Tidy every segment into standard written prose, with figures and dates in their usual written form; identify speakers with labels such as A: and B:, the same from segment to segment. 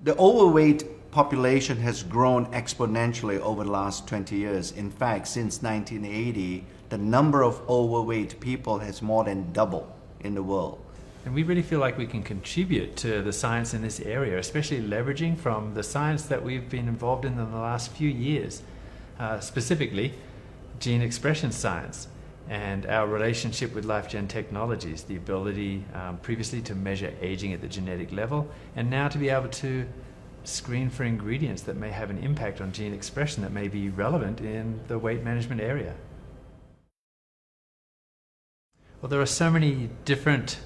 A: The overweight population has grown exponentially over the last 20 years. In fact, since 1980, the number of overweight people has more than doubled in the world.
B: And we really feel like we can contribute to the science in this area, especially leveraging from the science that we've been involved in the last few years, specifically gene expression science and our relationship with LifeGen Technologies, the ability previously to measure aging at the genetic level, and now to be able to screen for ingredients that may have an impact on gene expression that may be relevant in the weight management area. Well, there are so many different,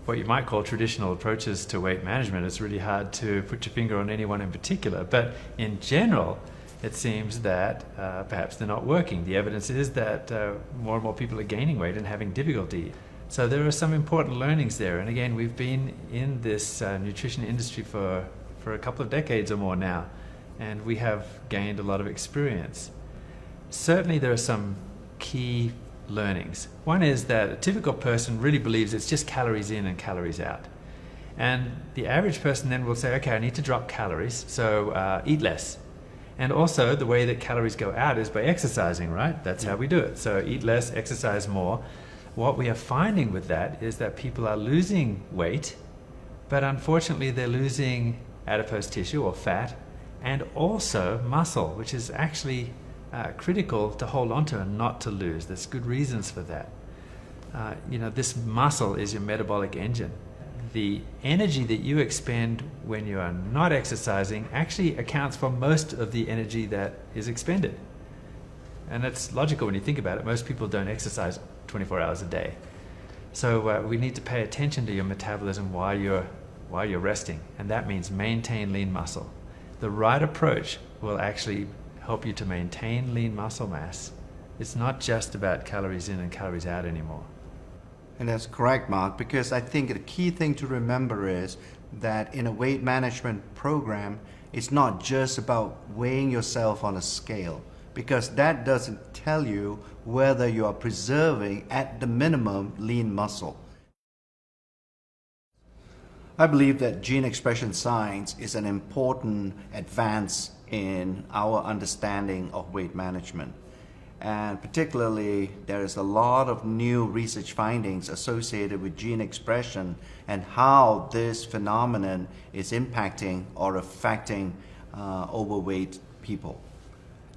B: what you might call traditional approaches to weight management. It's really hard to put your finger on any one in particular, but in general, it seems that perhaps they're not working. The evidence is that more and more people are gaining weight and having difficulty. So there are some important learnings there. And again, we've been in this nutrition industry for a couple of decades or more now, and we have gained a lot of experience. Certainly there are some key learnings. One is that a typical person really believes it's just calories in and calories out. And the average person then will say, okay, I need to drop calories, so eat less. And also the way that calories go out is by exercising, right? That's how we do it. So eat less, exercise more. What we are finding with that is that people are losing weight, but unfortunately they're losing adipose tissue or fat, and also muscle, which is actually critical to hold on to and not to lose. There's good reasons for that. This muscle is your metabolic engine. The energy that you expend when you are not exercising actually accounts for most of the energy that is expended. And that's logical when you think about it. Most people don't exercise 24 hours a day. So we need to pay attention to your metabolism while you're resting, and that means maintain lean muscle. The right approach will actually help you to maintain lean muscle mass. It's not just about calories in and calories out anymore.
A: And that's correct, Mark, because I think the key thing to remember is that in a weight management program, it's not just about weighing yourself on a scale, because that doesn't tell you whether you are preserving at the minimum lean muscle. I believe that gene expression science is an important advance in our understanding of weight management. And particularly, there is a lot of new research findings associated with gene expression and how this phenomenon is impacting or affecting overweight people.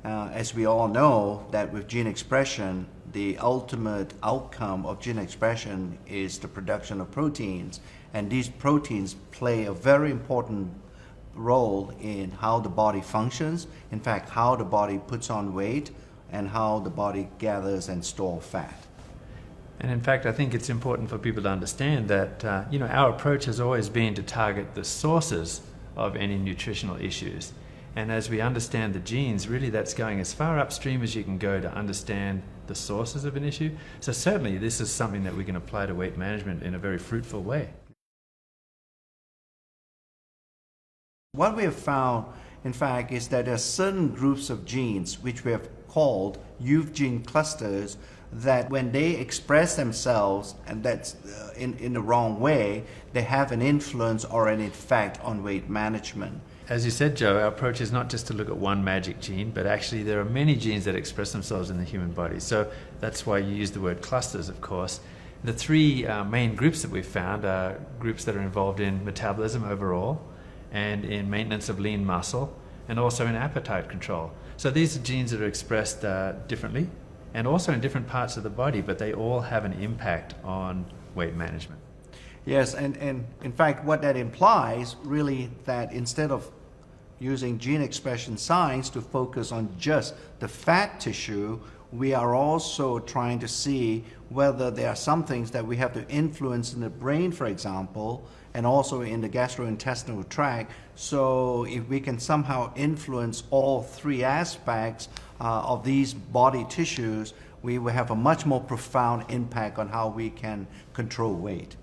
A: As we all know, that with gene expression, the ultimate outcome of gene expression is the production of proteins, and these proteins play a very important role in how the body functions, in fact, how the body puts on weight, and how the body gathers and stores fat.
B: And in fact, I think it's important for people to understand that our approach has always been to target the sources of any nutritional issues. And as we understand the genes, really that's going as far upstream as you can go to understand the sources of an issue. So certainly this is something that we can apply to weight management in a very fruitful way.
A: What we have found, in fact, is that there are certain groups of genes which we have called youth gene clusters that when they express themselves, and that's in the wrong way, they have an influence or an effect on weight management.
B: As you said, Joe, our approach is not just to look at one magic gene, but actually there are many genes that express themselves in the human body. So that's why you use the word clusters, of course. The three main groups that we've found are groups that are involved in metabolism overall, and in maintenance of lean muscle, and also in appetite control. So these are genes that are expressed differently, and also in different parts of the body, but they all have an impact on weight management.
A: Yes, and in fact what that implies really that instead of using gene expression science to focus on just the fat tissue, we are also trying to see whether there are some things that we have to influence in the brain, for example, and also in the gastrointestinal tract. So if we can somehow influence all three aspects of these body tissues, we will have a much more profound impact on how we can control weight.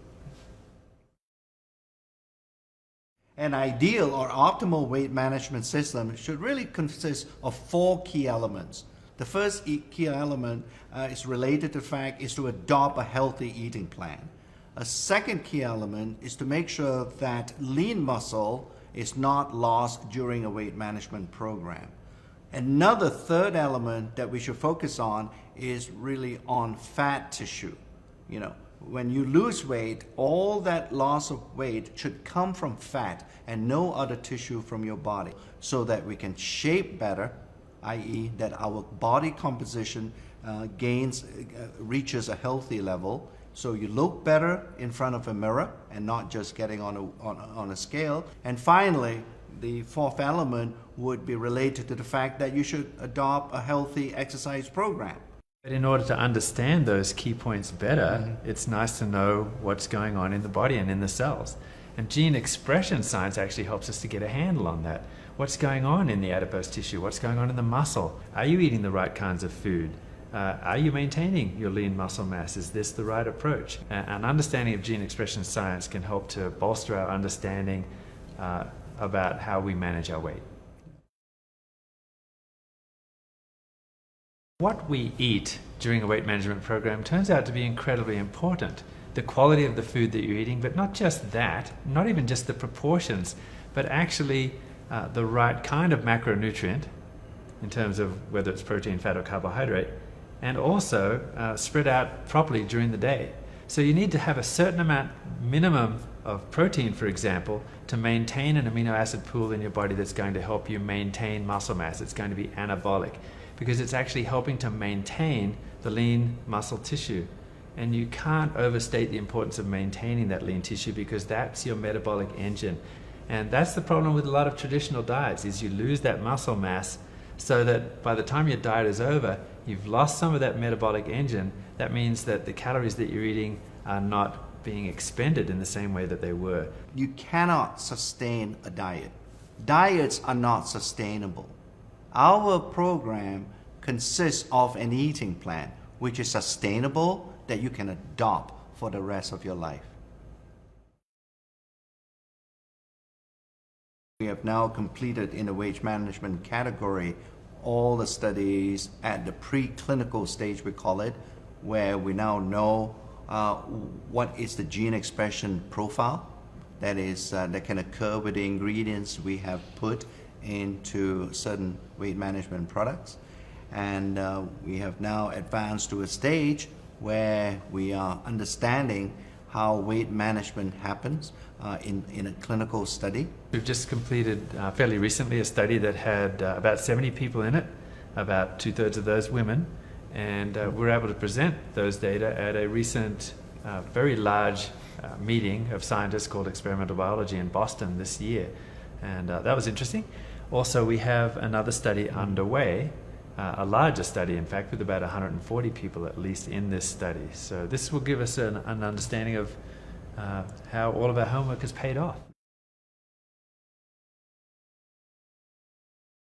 A: An ideal or optimal weight management system should really consist of 4 key elements. The first key element is related to the fact is to adopt a healthy eating plan. A second key element is to make sure that lean muscle is not lost during a weight management program. Another third element that we should focus on is really on fat tissue. You know, when you lose weight, all that loss of weight should come from fat and no other tissue from your body, so that we can shape better, i.e. that our body composition reaches a healthy level, so you look better in front of a mirror and not just getting on a scale. And finally, the fourth element would be related to the fact that you should adopt a healthy exercise program.
B: But in order to understand those key points better, it's nice to know what's going on in the body and in the cells. And gene expression science actually helps us to get a handle on that. What's going on in the adipose tissue? What's going on in the muscle? Are you eating the right kinds of food? Are you maintaining your lean muscle mass? Is this the right approach? An understanding of gene expression science can help to bolster our understanding about how we manage our weight. What we eat during a weight management program turns out to be incredibly important. The quality of the food that you're eating, but not just that, not even just the proportions, but actually the right kind of macronutrient in terms of whether it's protein, fat, or carbohydrate, and also spread out properly during the day. So you need to have a certain amount minimum of protein, for example, to maintain an amino acid pool in your body that's going to help you maintain muscle mass. It's going to be anabolic because it's actually helping to maintain the lean muscle tissue. And you can't overstate the importance of maintaining that lean tissue, because that's your metabolic engine. And that's the problem with a lot of traditional diets, is you lose that muscle mass, so that by the time your diet is over, you've lost some of that metabolic engine. That means that the calories that you're eating are not being expended in the same way that they were.
A: You cannot sustain a diet. Diets are not sustainable. Our program consists of an eating plan which is sustainable, that you can adopt for the rest of your life. We have now completed in the weight management category all the studies at the preclinical stage, we call it, where we now know what is the gene expression profile that can occur with the ingredients we have put into certain weight management products. And we have now advanced to a stage where we are understanding how weight management happens in a clinical study.
B: We've just completed fairly recently a study that had about 70 people in it, about 2/3 of those women, and we were able to present those data at a recent very large meeting of scientists called Experimental Biology in Boston this year, and that was interesting. Also, we have another study underway, a larger study in fact, with about 140 people at least in this study. So this will give us an understanding of how all of our homework has paid off.